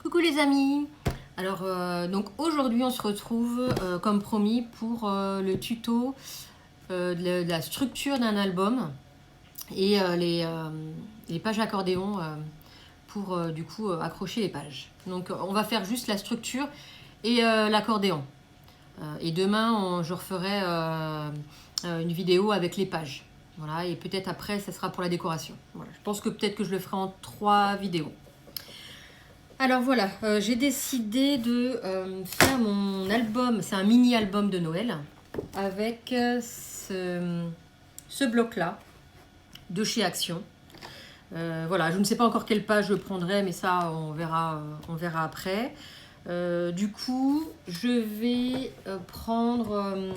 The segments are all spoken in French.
Coucou les amis. Alors donc aujourd'hui on se retrouve comme promis pour le tuto de la structure d'un album et les pages accordéon pour du coup accrocher les pages. Donc on va faire juste la structure et l'accordéon. Et demain je referai une vidéo avec les pages. Voilà, et peut-être après ça sera pour la décoration. Voilà, je pense que peut-être que je le ferai en 3 vidéos. Alors voilà, j'ai décidé de faire mon album, c'est un mini-album de Noël, avec ce bloc-là, de chez Action. Voilà, je ne sais pas encore quelle page je prendrai, mais ça, on verra après. Du coup, je vais prendre...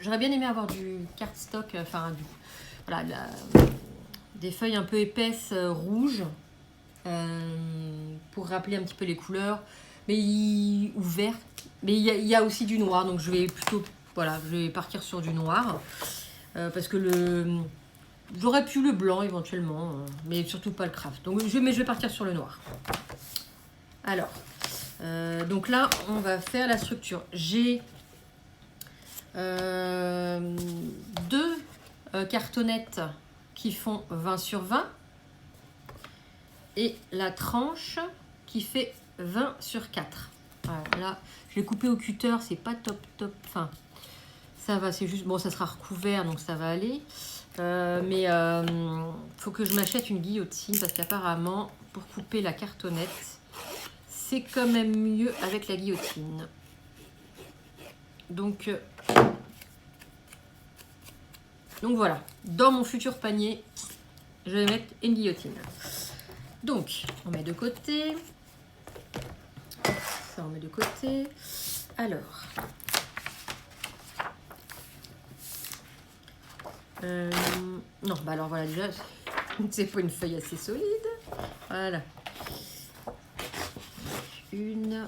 j'aurais bien aimé avoir du cardstock, voilà, des feuilles un peu épaisses, rouges, pour rappeler un petit peu les couleurs, ou vert, mais il y a aussi du noir, donc je vais plutôt, voilà, je vais partir sur du noir, parce que j'aurais pu le blanc éventuellement, mais surtout pas le craft, donc je vais partir sur le noir. Alors donc là on va faire la structure. J'ai 2 cartonnettes qui font 20 sur 20 et la tranche qui fait 20 sur 4. Voilà, là, je l'ai coupé au cutter, c'est pas top. Enfin, ça va, c'est juste... Bon, ça sera recouvert, donc ça va aller. Mais faut que je m'achète une guillotine, parce qu'apparemment, pour couper la cartonnette, c'est quand même mieux avec la guillotine. Donc voilà, dans mon futur panier, je vais mettre une guillotine. Donc, on met de côté. Ça, on met de côté. Alors, non, bah alors voilà, déjà, c'est pas une feuille assez solide. Voilà. Une.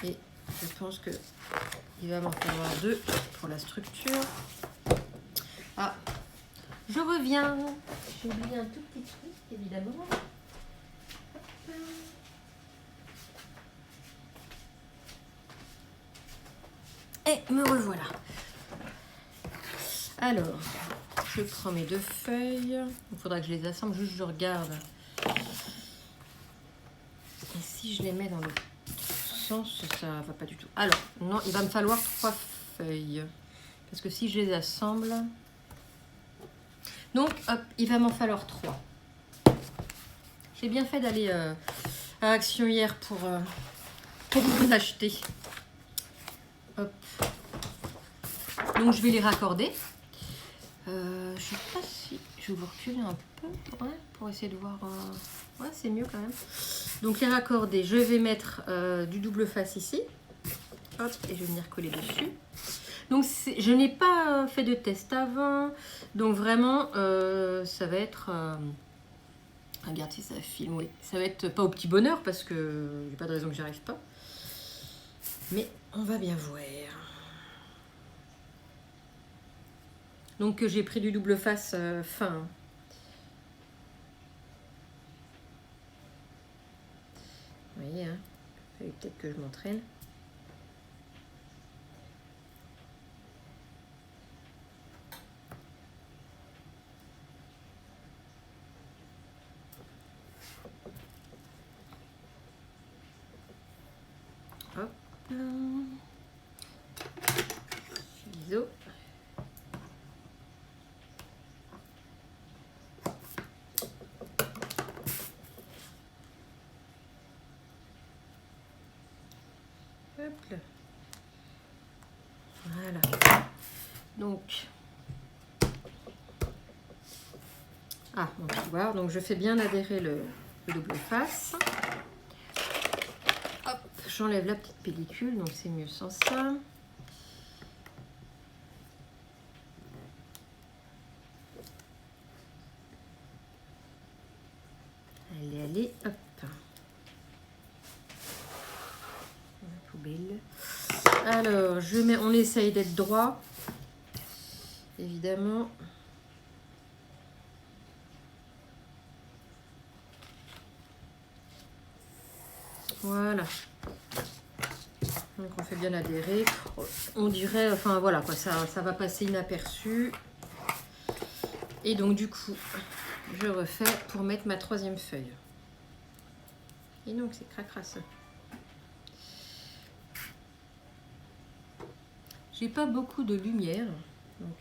Et je pense que il va m'en falloir 2 pour la structure. Ah, je reviens. J'ai oublié un tout petit truc, évidemment. Et me revoilà. Alors, je prends mes 2 feuilles. Il faudra que je les assemble, juste je regarde. Et si je les mets dans le sens, ça va pas du tout. Alors, non, il va me falloir 3 feuilles. Parce que si je les assemble... Donc, hop, il va m'en falloir 3. J'ai bien fait d'aller à Action hier pour l'acheter. Hop. Donc, je vais les raccorder. Je sais pas si... Je vais vous reculer un peu, ouais, pour essayer de voir... Ouais, c'est mieux quand même. Donc, les raccorder, je vais mettre du double face ici. Hop, et je vais venir coller dessus. Donc, je n'ai pas fait de test avant. Donc, vraiment, ça va être... regarde si ça filme, oui. Ça va être pas au petit bonheur, parce que j'ai pas de raison que j'y arrive pas. Mais on va bien voir. Donc j'ai pris du double face fin. Vous voyez, hein, il fallait peut-être que je m'entraîne. Hop. Ciseaux. Hop là. Voilà. Donc. Ah, bon, tu vois, donc je fais bien adhérer le double face. Hop, j'enlève la petite pellicule, donc c'est mieux sans ça. Allez, hop. La poubelle. Alors, on essaye d'être droit, évidemment. Voilà. Donc on fait bien adhérer. On dirait, enfin voilà quoi, ça va passer inaperçu. Et donc du coup, je refais pour mettre ma troisième feuille. Et donc c'est cracrasse. J'ai pas beaucoup de lumière, donc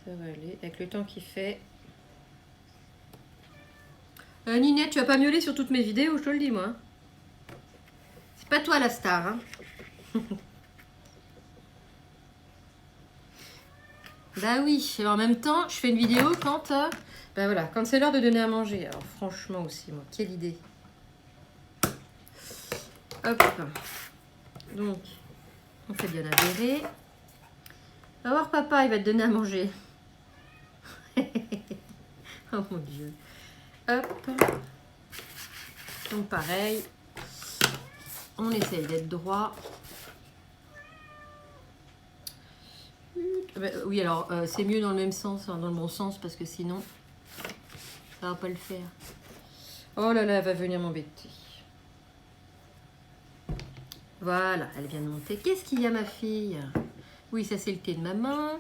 ça va aller avec le temps qu'il fait. Ninette, tu vas pas miauler sur toutes mes vidéos, je te le dis moi. C'est pas toi la star, hein. Bah oui, et en même temps, je fais une vidéo quand, bah voilà, quand c'est l'heure de donner à manger. Alors franchement aussi, moi, quelle idée. Hop. Donc, on fait bien adhérer. Va voir papa, il va te donner à manger. Oh mon Dieu. Hop. Donc pareil, on essaye d'être droit. Oui, alors c'est mieux dans le même sens, hein, dans le bon sens, parce que sinon, ça va pas le faire. Oh là là, elle va venir m'embêter. Voilà, elle vient de monter. Qu'est-ce qu'il y a, ma fille? Oui, ça c'est le thé de maman.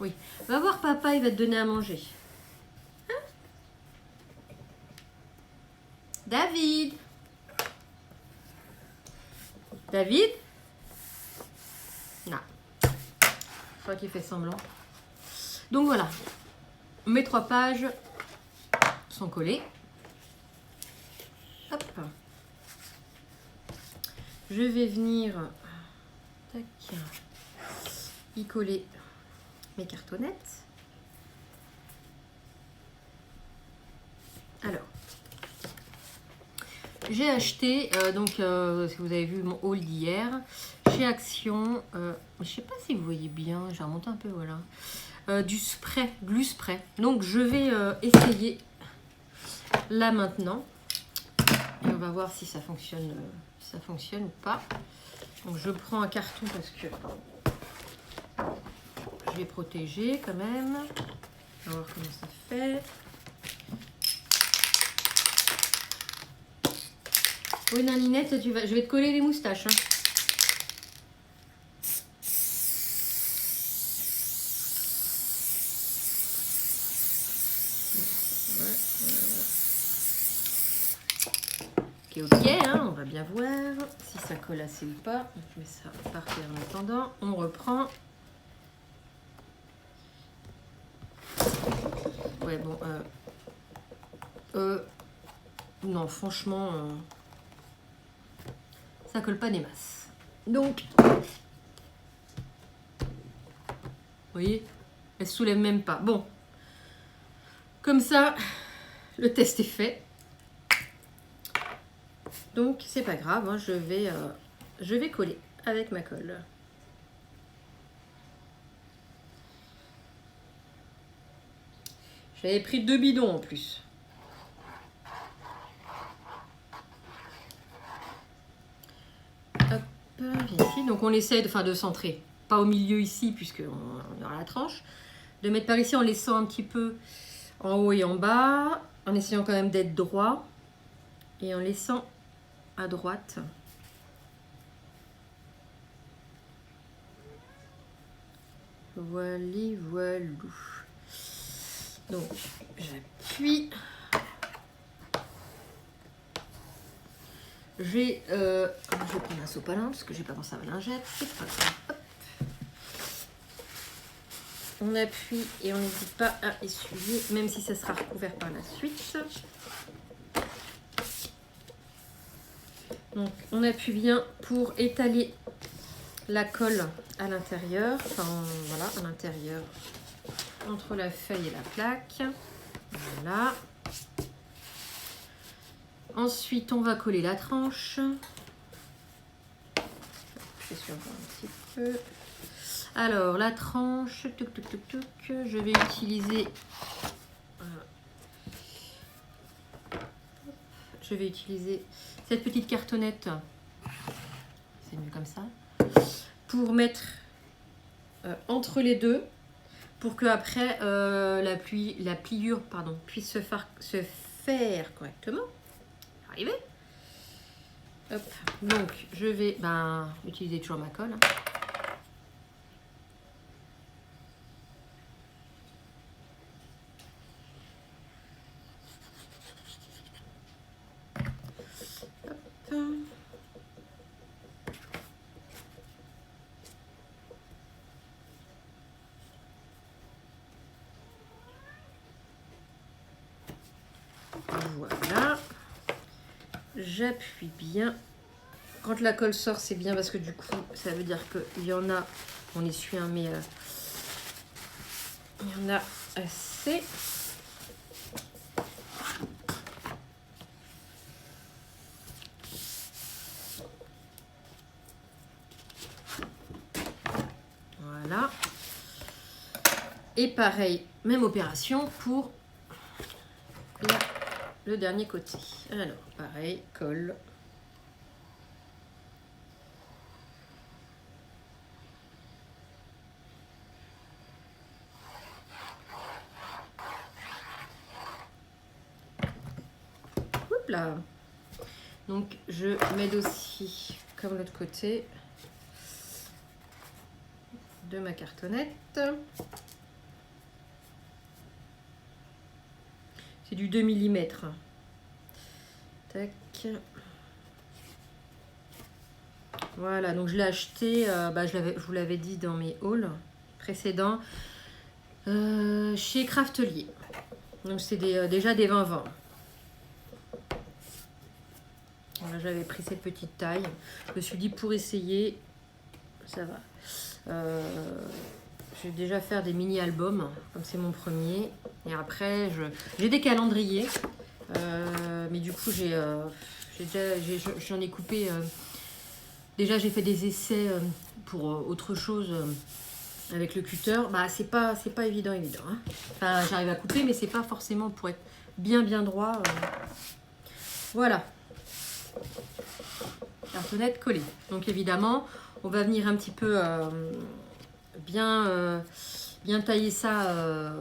Oui, va voir papa, il va te donner à manger. Hein? David? David? Non. Je crois qu'il fait semblant. Donc voilà, mes 3 pages sont collées. Hop. Je vais venir tac, y coller mes cartonnettes. Alors, j'ai acheté, donc, si vous avez vu mon haul d'hier, chez Action, je sais pas si vous voyez bien, j'ai remonté un peu, voilà, du spray, glue spray. Donc, je vais essayer là maintenant. Et on va voir si ça fonctionne, ou pas. Donc, je prends un carton parce que je vais protéger quand même. On va voir comment ça fait. Oui, Naninette, je vais te coller les moustaches. Hein. Ok, hein, on va bien voir si ça colle assez ou pas. Je mets ça par terre en attendant. On reprend. Ouais, bon. Non, franchement, ça colle pas des masses. Donc, vous voyez, elle se soulève même pas. Bon, comme ça, le test est fait. Donc, c'est pas grave, hein, je vais coller avec ma colle. J'avais pris 2 bidons en plus. Hop, viens ici. Donc, on essaie de centrer. Pas au milieu ici, puisqu'on aura la tranche. De mettre par ici en laissant un petit peu en haut et en bas. En essayant quand même d'être droit. Et en laissant à droite. Voilà, voilà. Donc, j'appuie. Je vais prendre un sopalin parce que j'ai pas pensé à ma lingette. On appuie et on n'hésite pas à essuyer, même si ça sera recouvert par la suite. Donc, on appuie bien pour étaler la colle à l'intérieur. Enfin, voilà, à l'intérieur, entre la feuille et la plaque. Voilà. Ensuite, on va coller la tranche. Je suis encore un petit peu. Alors, la tranche, je vais utiliser... cette petite cartonnette. C'est mieux comme ça. Pour mettre entre les deux. Pour que après la pliure puisse se faire correctement. Arrivé. Hop. Donc, je vais utiliser toujours ma colle. Hop. Voilà. J'appuie bien. Quand la colle sort, c'est bien parce que du coup, ça veut dire qu'il y en a. On essuie, hein, mais il y en a assez. Voilà. Et pareil, même opération pour le dernier côté. Alors, pareil, colle. Hop là. Donc, je m'aide aussi, comme l'autre côté, de ma cartonnette. C'est du 2 mm. Tac. Voilà, donc je l'ai acheté, je vous l'avais dit dans mes hauls précédents, chez Craftelier. Donc c'est déjà des 20-20. Voilà, j'avais pris cette petite taille. Je me suis dit pour essayer, ça va. Je vais déjà faire des mini-albums, comme c'est mon premier. Et après, j'ai des calendriers. Mais du coup, j'en ai coupé. Déjà, j'ai fait des essais pour autre chose avec le cutter. Bah, c'est pas évident. Hein. Enfin, j'arrive à couper, mais c'est pas forcément pour être bien droit. Voilà. Cartonnette collée. Donc évidemment, on va venir un petit peu bien tailler ça.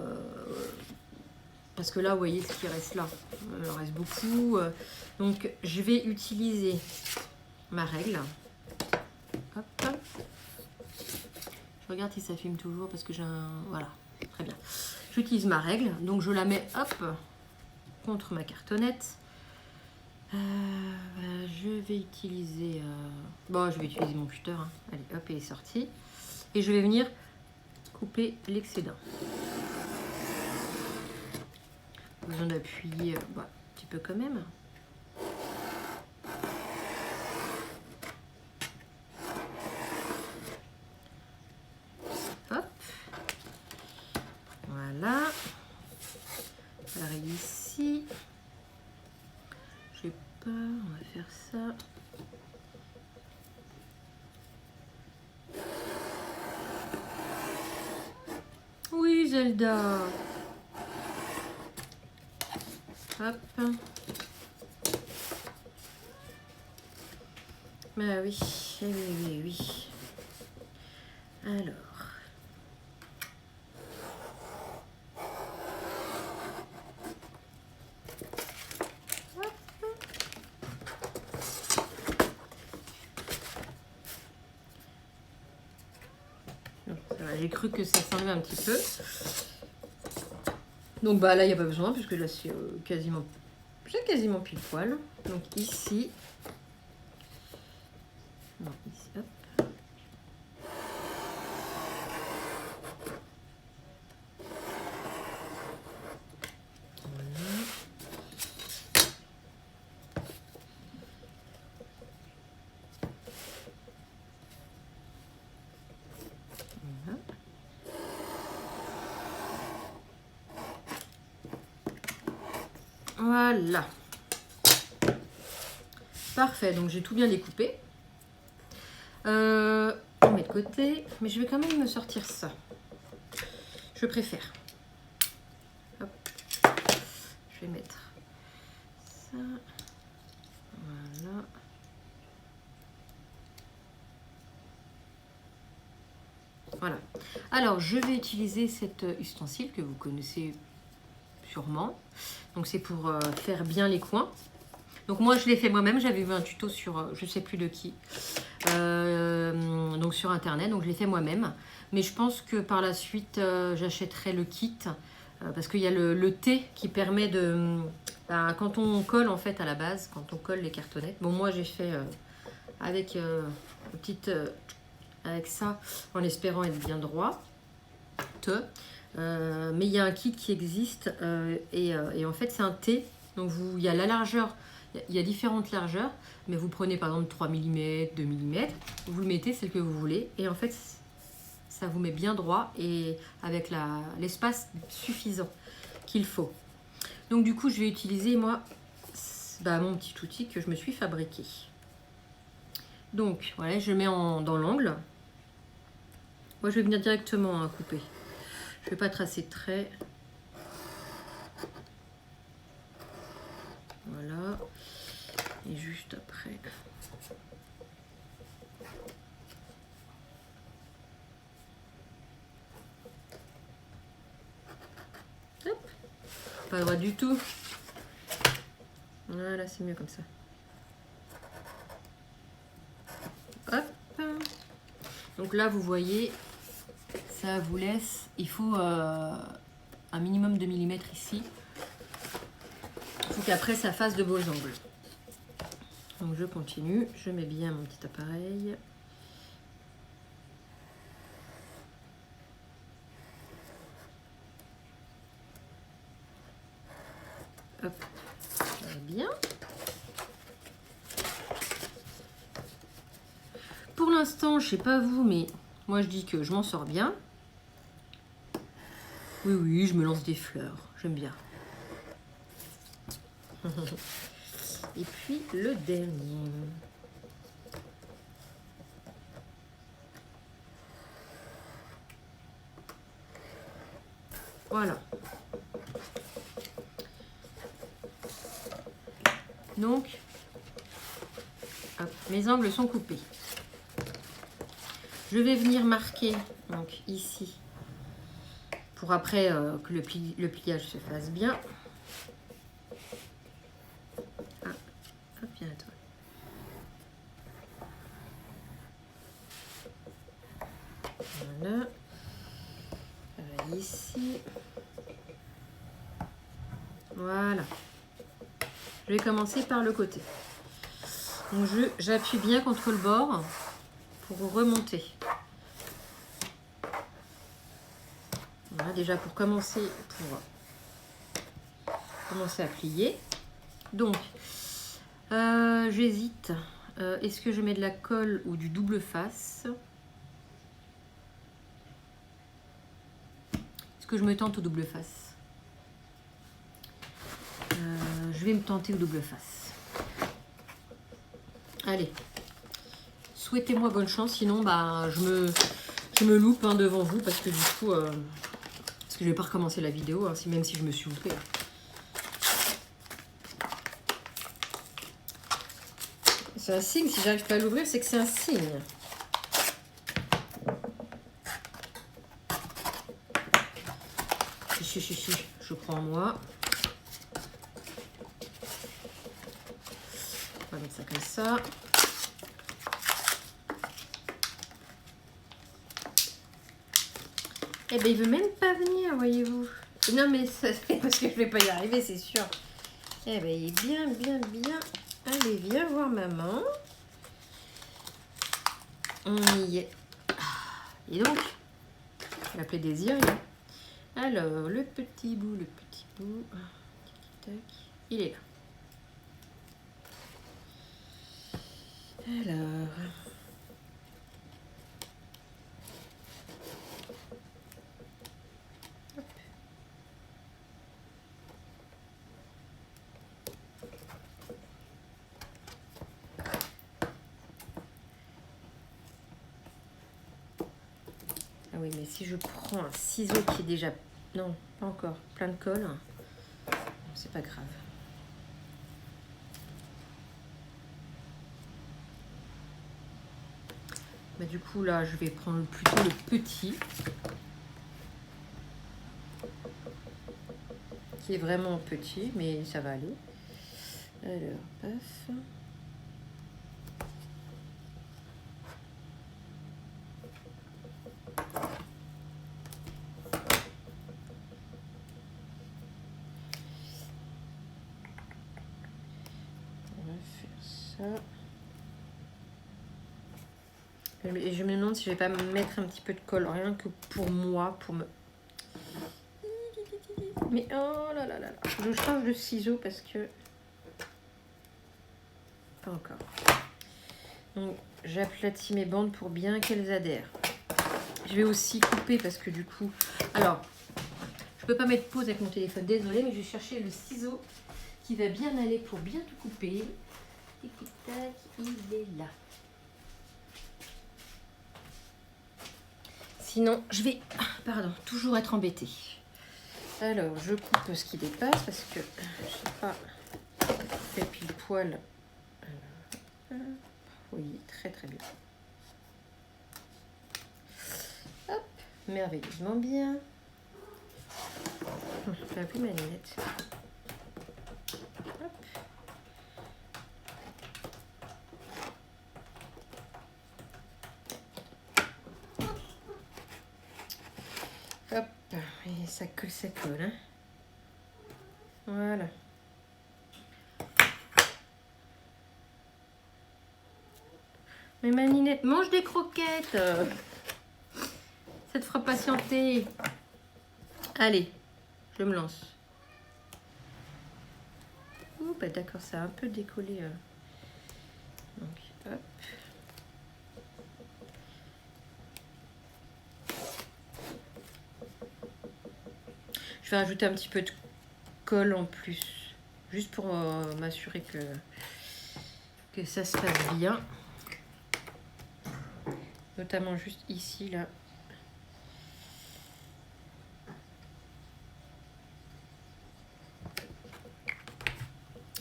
Parce que là, vous voyez ce qui reste là. Il en reste beaucoup. Donc, je vais utiliser ma règle. Hop. Je regarde si ça filme toujours parce que j'ai un... Voilà, très bien. J'utilise ma règle. Donc, je la mets, hop, contre ma cartonnette. Je vais utiliser... je vais utiliser mon cutter. Hein. Allez, hop, il est sorti. Et je vais venir couper l'excédent. Besoin d'appuyer un petit peu quand même. Hop. Voilà. Pareil ici. J'ai peur, on va faire ça. Oui, Zelda. Hop. Bah oui, oui. Alors. Hop. J'ai cru que ça s'enlevait un petit peu. Donc là, il n'y a pas besoin, puisque là, c'est quasiment pile poil. Donc ici. Non, ici, hop. Voilà. Parfait, donc j'ai tout bien découpé. On met de côté, mais je vais quand même me sortir ça. Je préfère. Hop. Je vais mettre ça. Voilà. Voilà. Alors, je vais utiliser cet ustensile que vous connaissez sûrement. Donc, c'est pour faire bien les coins. Donc moi je l'ai fait moi-même, j'avais vu un tuto sur je sais plus de qui, donc sur internet, donc je l'ai fait moi-même. Mais je pense que par la suite j'achèterai le kit parce qu'il y a le thé qui permet de, quand on colle en fait à la base, quand on colle les cartonnettes. Bon moi j'ai fait avec avec ça en espérant être bien droit. Mais il y a un kit qui existe et en fait c'est un thé. Donc il y a la largeur, il y a différentes largeurs, mais vous prenez par exemple 3 mm, 2 mm, vous le mettez celle que vous voulez et en fait ça vous met bien droit et avec l'espace suffisant qu'il faut. Donc du coup je vais utiliser moi mon petit outil que je me suis fabriqué. Donc voilà, je le mets dans l'angle. Moi je vais venir directement couper. Je ne vais pas tracer de traits. Voilà. Et juste après. Hop. Pas droit du tout. Voilà, c'est mieux comme ça. Hop. Donc là, vous voyez, ça vous laisse... Il faut un minimum de millimètres ici. Il faut qu'après, ça fasse de beaux angles. Donc je continue. Je mets bien mon petit appareil. Hop. Ça va bien. Pour l'instant, je sais pas vous, mais moi je dis que je m'en sors bien. Oui, oui, je me lance des fleurs. J'aime bien. Et puis le dernier. Voilà. Donc, hop, mes angles sont coupés. Je vais venir marquer donc ici pour après que le pliage se fasse bien. Ah, hop, viens à toi. Voilà. Ici. Voilà. Je vais commencer par le côté. Donc j'appuie bien contre le bord pour remonter. Voilà, déjà pour commencer à plier. Donc, j'hésite. Est-ce que je mets de la colle ou du double face? Est-ce que je me tente au double face? Je vais me tenter au double face. Allez. Souhaitez-moi bonne chance, sinon je me loupe devant vous parce que du coup, parce que je vais pas recommencer la vidéo, même si je me suis loupée. C'est un signe, si j'arrive pas à l'ouvrir, c'est que c'est un signe. Si, je crois en moi. On va mettre ça comme ça. Eh ben, il veut même pas venir, voyez-vous. Non, mais ça fait parce que je vais pas y arriver, c'est sûr. Eh ben, il est bien. Allez, viens voir maman. On y est. Et donc, je vais l'appeler Désir. Alors, le petit bout. Il est là. Alors... Ah oui, mais si je prends un ciseau qui est déjà... Non, pas encore. Plein de colle. C'est pas grave. Mais du coup, là, je vais prendre plutôt le petit. Qui est vraiment petit, mais ça va aller. Alors, paf. On va faire ça. Et je me demande si je vais pas me mettre un petit peu de colle, rien que pour moi, pour me... Mais oh là là là là, je change de ciseaux parce que... Pas encore. Donc j'aplatis mes bandes pour bien qu'elles adhèrent. Je vais aussi couper parce que du coup... Alors, je peux pas mettre pause avec mon téléphone, désolé, mais je vais chercher le ciseau qui va bien aller pour bien tout couper. Tic-tac, il est là. Sinon, je vais, pardon, toujours être embêtée. Alors, je coupe ce qui dépasse parce que je sais pas fait pile poil. Oui, très très bien. Hop, merveilleusement bien. Je fais plus ma lunette. Hop. Hop, et ça colle, hein. Voilà. Mais ma Ninette, mange des croquettes. Ça te fera patienter. Allez, je me lance. Ouh, bah d'accord, ça a un peu décollé. Donc, hop. Je vais rajouter un petit peu de colle en plus, juste pour m'assurer que ça se passe bien. Notamment juste ici, là.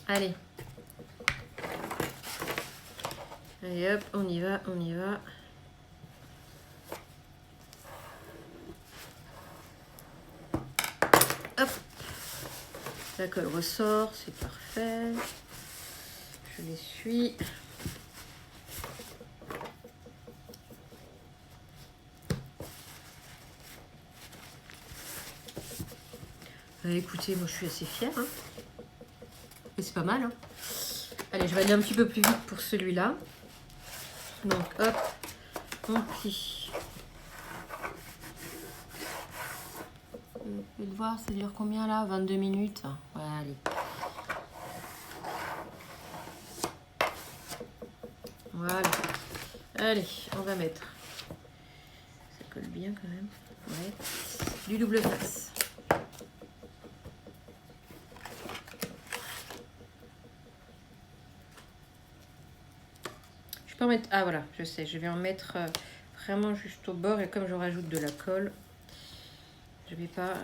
Allez. Allez hop, on y va, on y va. Hop. La colle ressort, c'est parfait. Je l'essuie. Écoutez, moi je suis assez fière. Hein. Et c'est pas mal. Hein. Allez, je vais aller un petit peu plus vite pour celui-là. Donc hop, on plie. Vous pouvez le voir, ça dure combien là? 22 minutes. Ouais, allez. Voilà. Allez, on va mettre. Ça colle bien quand même. Ouais. Du double face. Je peux en mettre... Ah voilà, je sais. Je vais en mettre vraiment juste au bord. Et comme je rajoute de la colle, je vais pas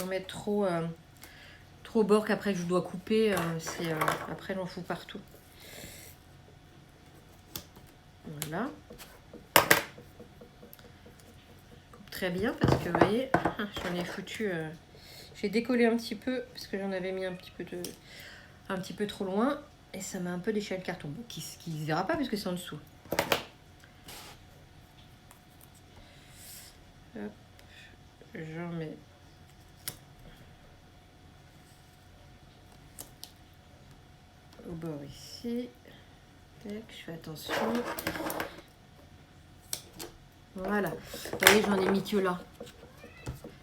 en mettre trop au bord qu'après je dois couper. Après, j'en fous partout. Voilà. Coupe très bien parce que vous voyez, j'en ai foutu. J'ai décollé un petit peu parce que j'en avais mis un petit peu trop loin et ça m'a un peu déchiré le carton. Bon, qui ne se verra pas parce que c'est en dessous. Hop, j'en mets. Au bord ici. Tac, je fais attention. Voilà. Vous voyez, j'en ai mis que là.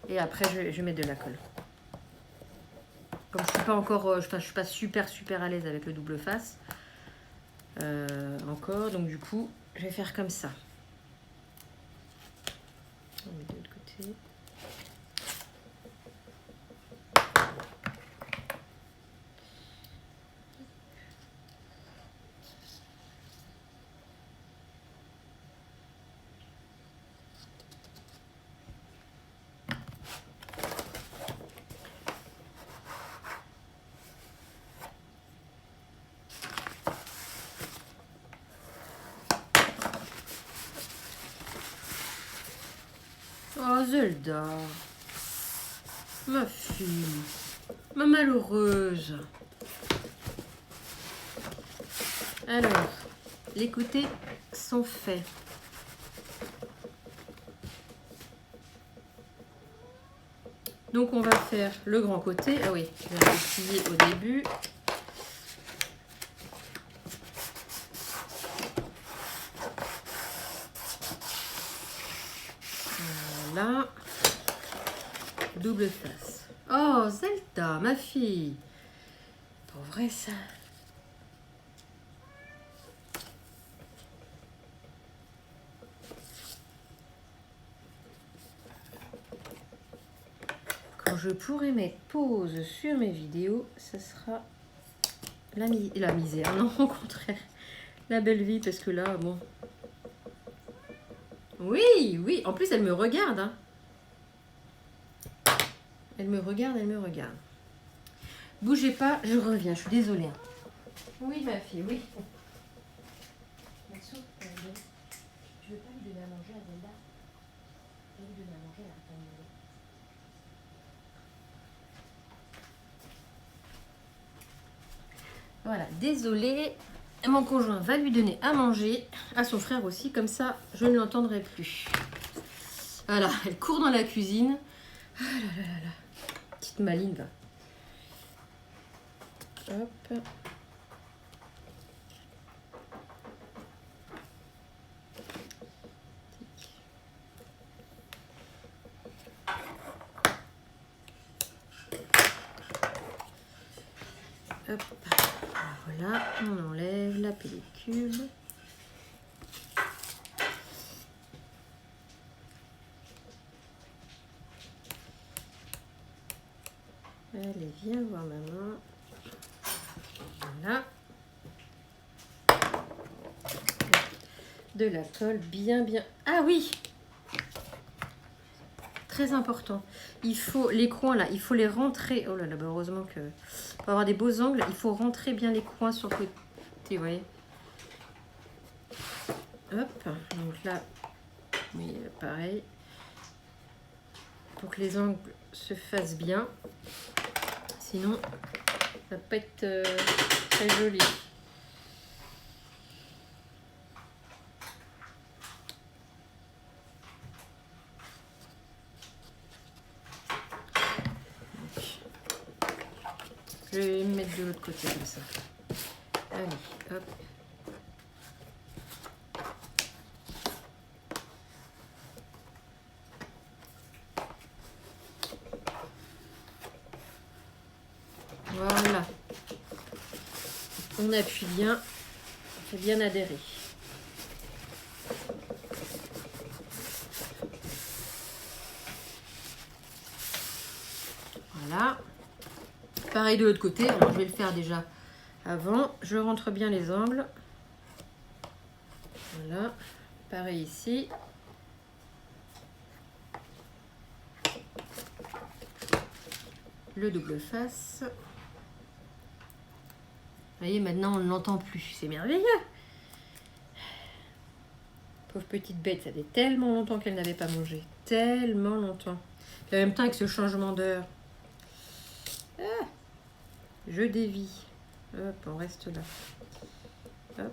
Et après, je mets de la colle. Comme je suis pas encore, je suis pas super à l'aise avec le double face. Encore, donc du coup, je vais faire comme ça. On met de l'autre côté. Oh Zelda, ma fille, ma malheureuse. Alors, les côtés sont faits. Donc, on va faire le grand côté. Ah oui, je vais plier au début. Voilà. Double face. Oh, Zelda, ma fille. Pas vrai, ça. Quand je pourrai mettre pause sur mes vidéos, ça sera la misère. Non, au contraire. La belle vie, parce que là, bon. Oui, oui. En plus, elle me regarde. Hein. Elle me regarde, elle me regarde. Bougez pas, je reviens. Je suis désolée. Hein. Oui, ma fille, oui. Maxou, tu veux pas lui donner à manger à Zelda? Tu veux lui donner à manger à Zelda? Voilà, désolée. Mon conjoint va lui donner à manger, à son frère aussi, comme ça je ne l'entendrai plus. Voilà, elle court dans la cuisine. Ah là là là là. Petite maline, va. Hop. Hop. Voilà, on enlève la pellicule. Allez, viens voir maman. Voilà. De la colle bien. Ah oui! Très important. Il faut les coins là, il faut les rentrer. Oh là là, bah heureusement que pour avoir des beaux angles, il faut rentrer bien les coins sur le côté, vous voyez. Hop, donc là, oui, pareil. Pour que les angles se fassent bien. Sinon, ça va pas être très joli. Je vais me mettre de l'autre côté comme ça. Allez, hop. Voilà. On appuie bien. On fait bien adhérer. Voilà. Pareil de l'autre côté. Alors, je vais le faire déjà avant. Je rentre bien les angles. Voilà. Pareil ici. Le double face. Vous voyez, maintenant on ne l'entend plus. C'est merveilleux. Pauvre petite bête, ça fait tellement longtemps qu'elle n'avait pas mangé. Tellement longtemps. Et en même temps avec ce changement d'heure. Ah, je dévie. Hop, on reste là. Hop.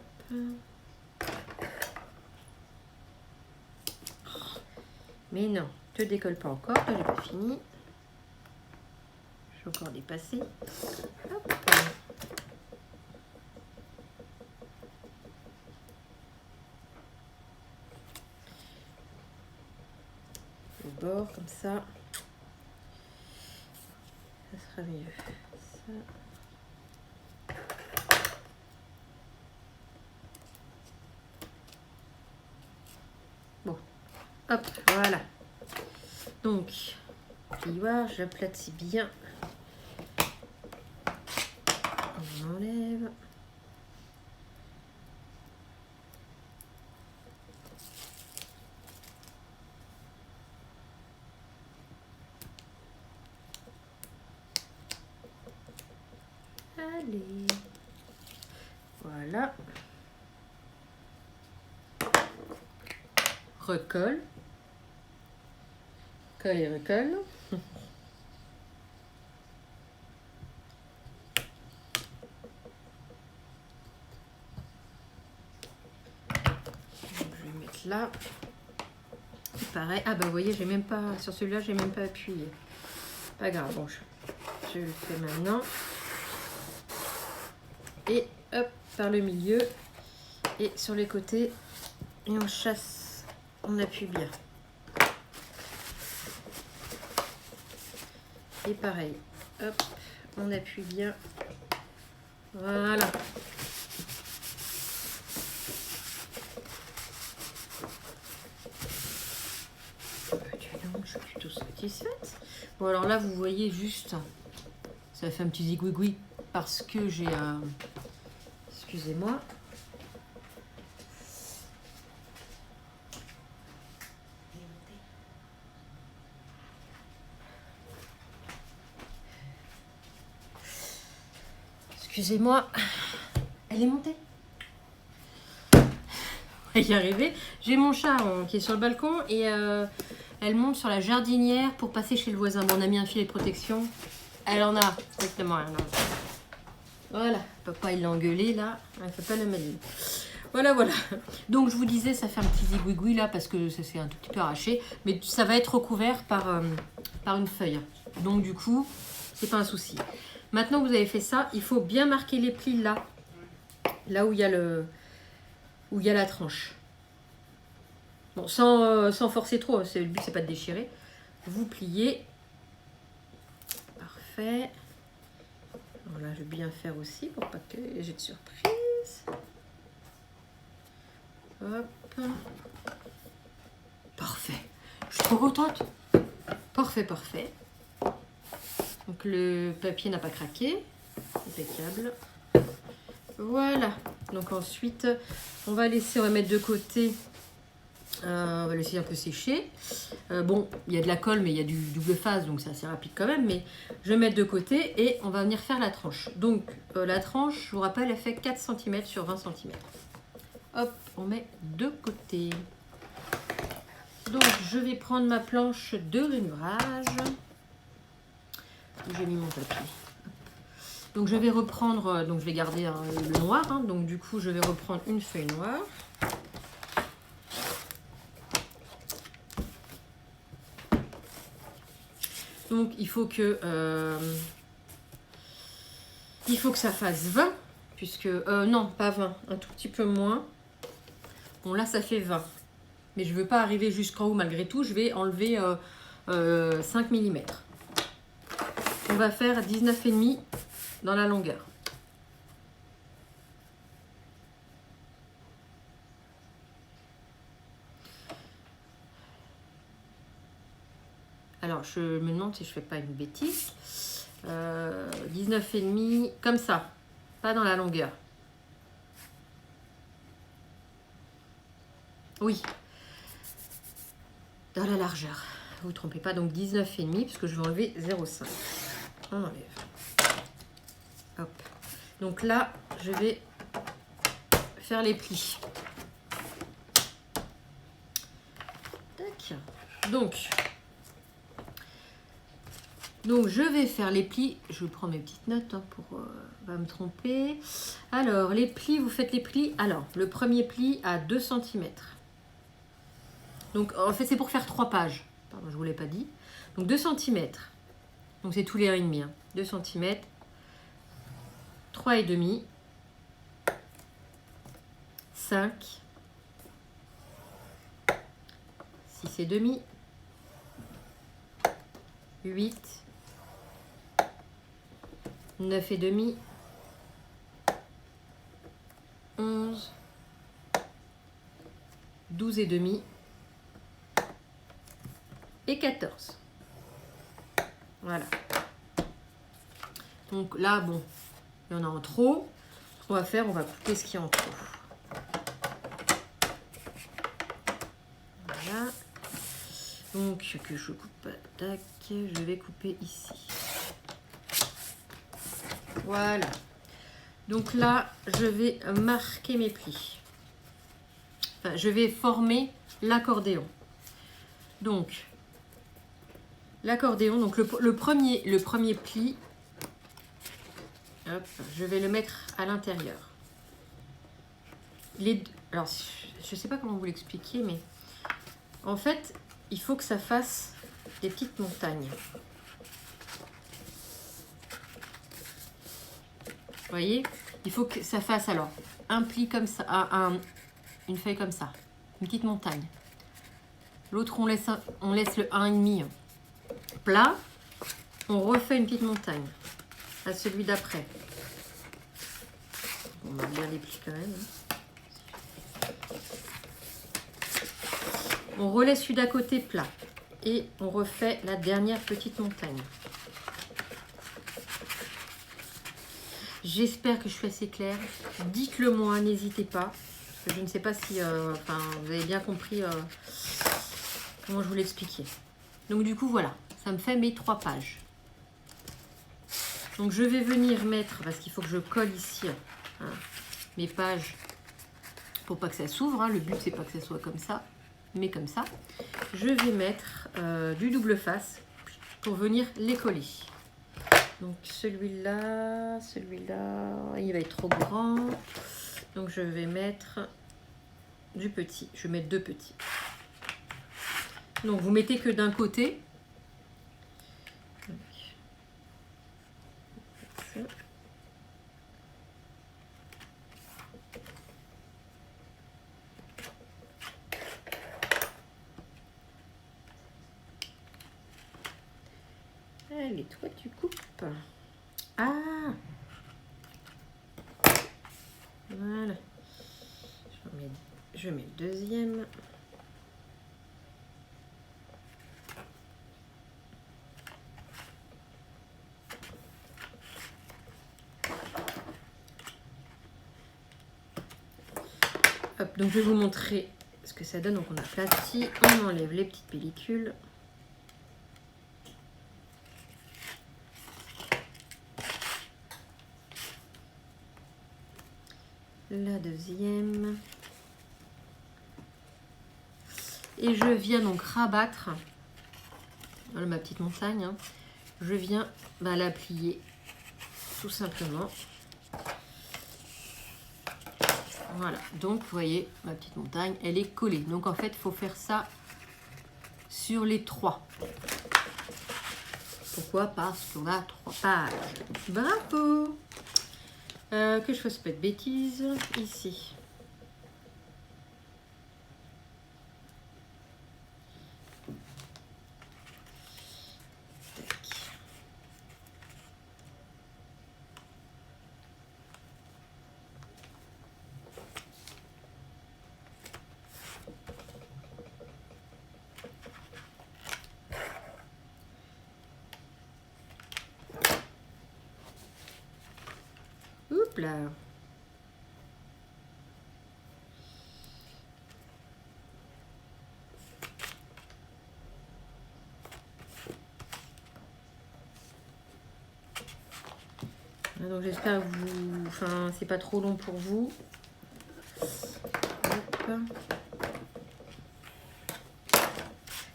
Mais non, te décolle pas encore. Toi, j'ai pas fini. Je vais encore dépasser. Hop. Au bord, comme ça. Ça sera mieux. Ça. Bon. Hop, voilà. Donc, plioir, j'aplatis bien. On enlève. Allez. Voilà. Recolle. Colle et recolle. là. Pareil. Ah bah vous voyez, j'ai même pas sur celui-là, j'ai même pas appuyé. Pas grave, bon, je le fais maintenant. Et hop, par le milieu et sur les côtés. Et on chasse, on appuie bien. Et pareil, hop, on appuie bien. Voilà. Je suis plutôt satisfaite. Bon, alors là, vous voyez juste, ça fait un petit zigouigoui parce que j'ai un... Excusez-moi. Excusez-moi. Elle est montée. On va y arriver. J'ai mon chat qui est sur le balcon et elle monte sur la jardinière pour passer chez le voisin. Bon, on a mis un filet de protection. Elle en a, exactement. Elle en a. Voilà. Papa, il l'a engueulé là. Elle fait pas la maline. Voilà, voilà. Donc, je vous disais, ça fait un petit zigouigoui là parce que ça s'est un tout petit peu arraché. Mais ça va être recouvert par une feuille. Donc, du coup, c'est pas un souci. Maintenant que vous avez fait ça, il faut bien marquer les plis là. Là où il y a la tranche. Bon, sans forcer trop, le but c'est pas de déchirer. Vous pliez. Parfait. Voilà, je vais bien faire aussi pour pas que j'ai de surprise. Hop. Parfait. Je suis trop contente. Parfait, parfait. Donc le papier n'a pas craqué. Impeccable. Voilà. Donc ensuite, on va mettre de côté. On va laisser un peu sécher. Bon, il y a de la colle, mais il y a du double face, donc c'est assez rapide quand même. Mais je vais mettre de côté et on va venir faire la tranche. Donc la tranche, je vous rappelle, elle fait 4 cm sur 20 cm. Hop, on met de côté. Donc je vais prendre ma planche de rainurage. J'ai mis mon papier. Donc je vais reprendre, donc je vais garder le noir. Hein, donc du coup, je vais reprendre une feuille noire. Donc il faut que ça fasse 20, puisque non, pas 20, un tout petit peu moins. Bon là ça fait 20, mais je veux pas arriver jusqu'en haut malgré tout. Je vais enlever 5 mm. On va faire 19,5 dans la longueur. Alors, je me demande si je fais pas une bêtise. 19,5 comme ça, pas dans la longueur. Oui, dans la largeur. Vous ne vous trompez pas, donc 19,5 parce que je vais enlever 0,5. On enlève. Hop. Donc là, je vais faire les plis. Tac. Donc, je vais faire les plis. Je prends mes petites notes hein, pour pas me tromper. Alors, les plis, vous faites les plis. Alors, le premier pli à 2 cm. Donc, en fait, c'est pour faire 3 pages. Pardon, je ne vous l'ai pas dit. Donc, 2 cm. Donc, c'est tous les 1,5. Hein. 2 cm. 3,5. 5. 6,5. 8. 9,5. 11. 12,5. Et 14. Voilà. Donc là, bon, il y en a en trop. Ce qu'on va faire, on va couper ce qui est en trop. Voilà. Donc, que je coupe, tac, je vais couper ici. Voilà. Donc là, je vais marquer mes plis. Enfin, je vais former l'accordéon. Donc, l'accordéon, donc le premier pli, hop, je vais le mettre à l'intérieur. Alors, je sais pas comment vous l'expliquer, mais en fait, il faut que ça fasse des petites montagnes. Vous voyez, il faut que ça fasse alors un pli comme ça, une feuille comme ça, une petite montagne. L'autre, on laisse le 1,5 plat. On refait une petite montagne à celui d'après. On va bien les plis quand même. On relaisse celui d'à côté plat. Et on refait la dernière petite montagne. J'espère que je suis assez claire. Dites-le moi, n'hésitez pas. Je ne sais pas si vous avez bien compris comment je vous l'expliquais. Donc du coup, voilà. Ça me fait mes 3 pages. Donc je vais venir mettre, parce qu'il faut que je colle ici mes pages pour pas que ça s'ouvre. Le but, c'est pas que ça soit comme ça, mais comme ça. Je vais mettre du double face pour venir les coller. Donc celui-là, il va être trop grand. Donc je vais mettre du petit. Je vais mettre 2 petits. Donc vous mettez que d'un côté. Allez, toi tu coupes. Ah, voilà. Je mets le deuxième. Hop, donc je vais vous montrer ce que ça donne. Donc on aplatit, on enlève les petites pellicules. La deuxième. Et je viens donc rabattre, voilà ma petite montagne, je viens la plier tout simplement. Voilà, donc vous voyez, ma petite montagne, elle est collée. Donc en fait, il faut faire ça sur les 3. Pourquoi? Parce qu'on a 3 pages. Bravo! Que je fasse pas de bêtises, ici. Oups là. Donc j'espère que vous... Enfin, c'est pas trop long pour vous. Hop.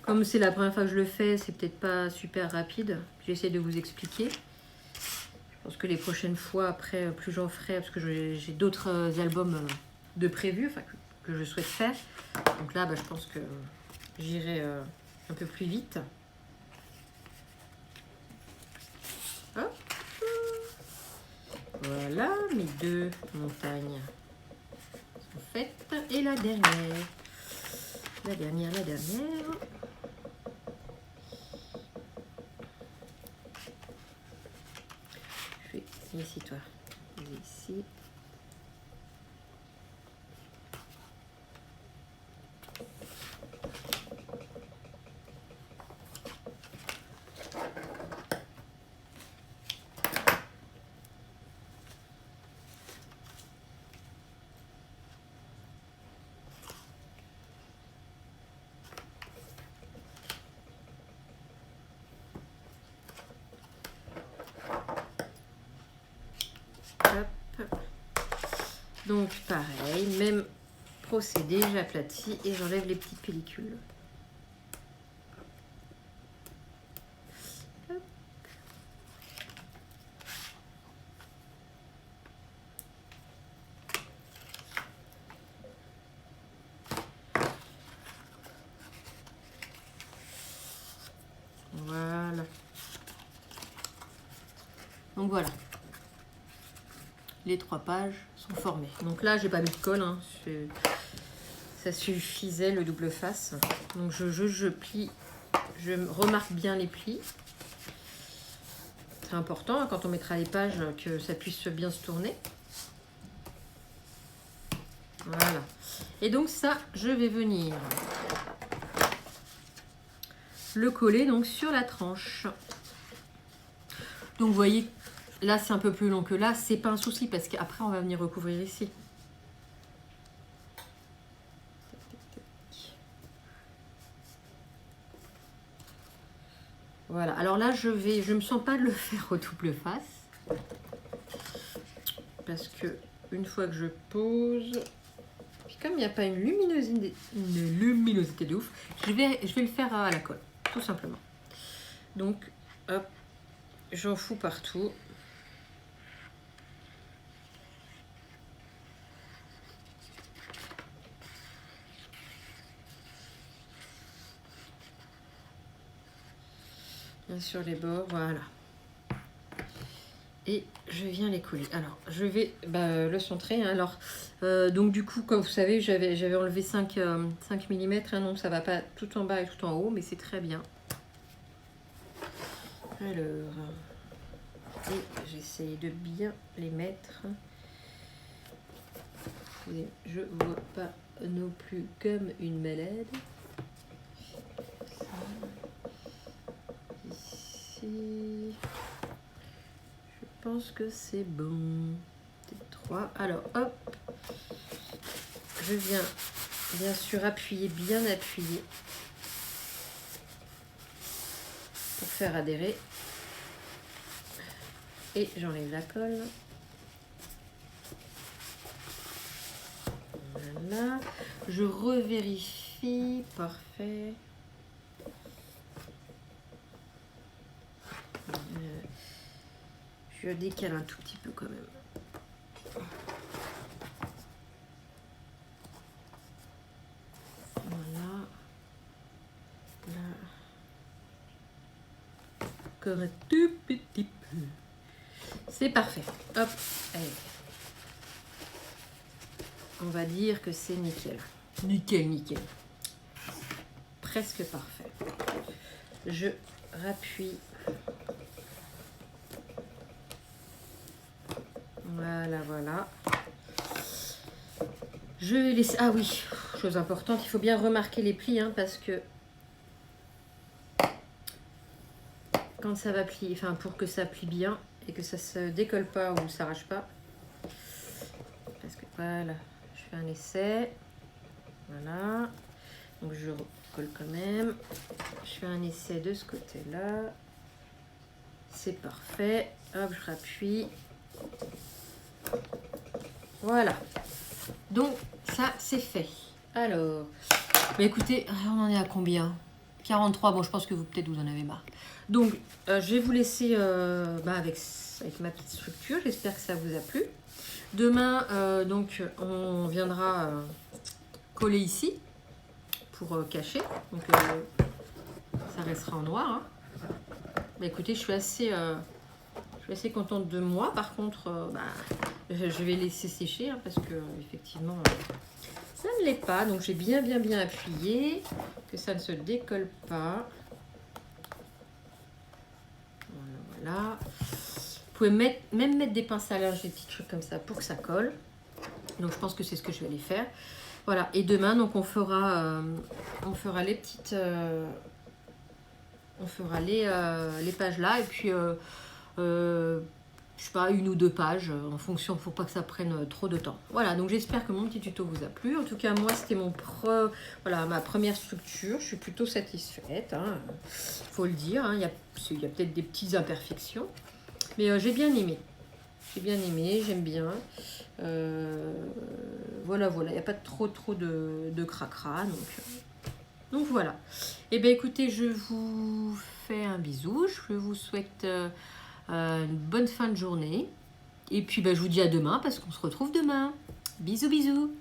Comme c'est la première fois que je le fais, c'est peut-être pas super rapide. J'essaie de vous expliquer. Je pense que les prochaines fois, après, plus j'en ferai, parce que j'ai d'autres albums de prévus, enfin, que je souhaite faire. Donc là, je pense que j'irai un peu plus vite. Hop. Voilà, mes 2 montagnes sont faites. Et la dernière. La dernière. Je fais ici, toi. Ici. Donc pareil, même procédé, j'aplatis et j'enlève les petites pellicules. Hop. Donc voilà. Les 3 pages sont formées. Donc là, j'ai pas mis de colle. Hein. Ça suffisait le double face. Donc je plie. Je remarque bien les plis. C'est important hein, quand on mettra les pages que ça puisse bien se tourner. Voilà. Et donc ça, je vais venir le coller donc sur la tranche. Donc vous voyez, là c'est un peu plus long que là. C'est pas un souci parce qu'après on va venir recouvrir ici. Voilà. Alors là, je me sens pas de le faire au double face parce que une fois que je pose, puis comme il n'y a pas une luminosité de ouf, je vais le faire à la colle, tout simplement. Donc, hop, j'en fous partout. Bien sur les bords, voilà. Et je viens les coller. Alors, je vais le centrer. Hein. Alors, donc du coup, comme vous savez, j'avais enlevé 5 mm. Hein, donc ça va pas tout en bas et tout en haut, mais c'est très bien. Alors, et j'essaye de bien les mettre. Je vois pas non plus comme une malade. Ici. Je pense que c'est bon. 3. Alors, hop. Je viens bien sûr appuyer, bien appuyer pour faire adhérer. Et j'enlève la colle. Voilà. Je revérifie. Parfait. Je décale un tout petit peu quand même. Voilà. Là. Encore un tout petit peu. C'est parfait. Hop. Allez. On va dire que c'est nickel. Nickel, nickel. Presque parfait. Je rappuie. Voilà, voilà. Je vais laisser... Ah oui, chose importante, il faut bien remarquer les plis, hein, parce que quand ça va plier, enfin pour que ça plie bien et que ça se décolle pas ou s'arrache pas. Parce que voilà, je fais un essai. Voilà. Donc je recolle quand même. Je fais un essai de ce côté-là. C'est parfait. Hop, je rappuie. Voilà. Donc ça c'est fait. Alors, bah écoutez, on en est à combien? 43. Bon, je pense que vous peut-être vous en avez marre. Donc je vais vous laisser avec ma petite structure. J'espère que ça vous a plu. Demain, donc on viendra coller ici pour cacher. Donc ça restera en noir. Hein. Bah écoutez, je suis assez contente de moi. Par contre, je vais laisser sécher hein, parce que effectivement ça ne l'est pas. Donc j'ai bien appuyé, que ça ne se décolle pas. Voilà. Vous pouvez même mettre des pinces à linge, des petits trucs comme ça pour que ça colle. Donc je pense que c'est ce que je vais aller faire. Voilà. Et demain, donc on fera les petites, on fera les pages là et puis je sais pas, 1 ou 2 pages en fonction pour pas que ça prenne trop de temps. Voilà, donc j'espère que mon petit tuto vous a plu. En tout cas, moi, c'était ma première structure. Je suis plutôt satisfaite, hein, faut le dire. Hein. Il y a peut-être des petites imperfections, mais j'ai bien aimé. J'aime bien. Voilà, il n'y a pas trop de cracra. Donc voilà. Et bien écoutez, je vous fais un bisou. Je vous souhaite une bonne fin de journée. Et puis je vous dis à demain parce qu'on se retrouve demain. Bisous, bisous.